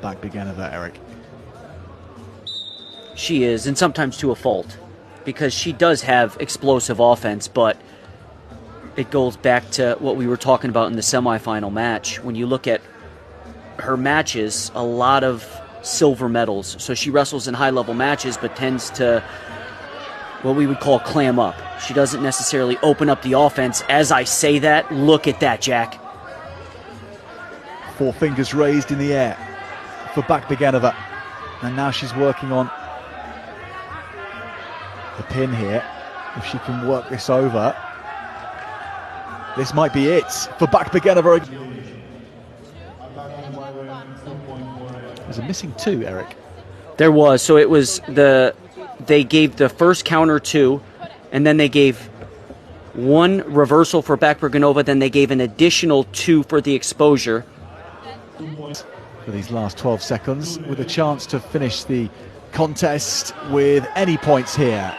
Back began of that, Eric. She is, and sometimes to a fault, because she does have explosive offense, but it goes back to what we were talking about in the semifinal match. When you look at her matches, a lot of silver medals. So she wrestles in high-level matches, but tends to what we would call clam up. She doesn't necessarily open up the offense. As I say that, look at that, Jack. 4 fingers raised in the air for Bakbeganova. And now she's working on the pin here. If she can work this over, this might be it for Bakbeganova. There's a missing 2, Eric. There was. So it was they gave the first counter 2, and then they gave 1 reversal for Bakbeganova, then they gave an additional 2 for the exposure. For these last 12 seconds, with a chance to finish the contest with any points here.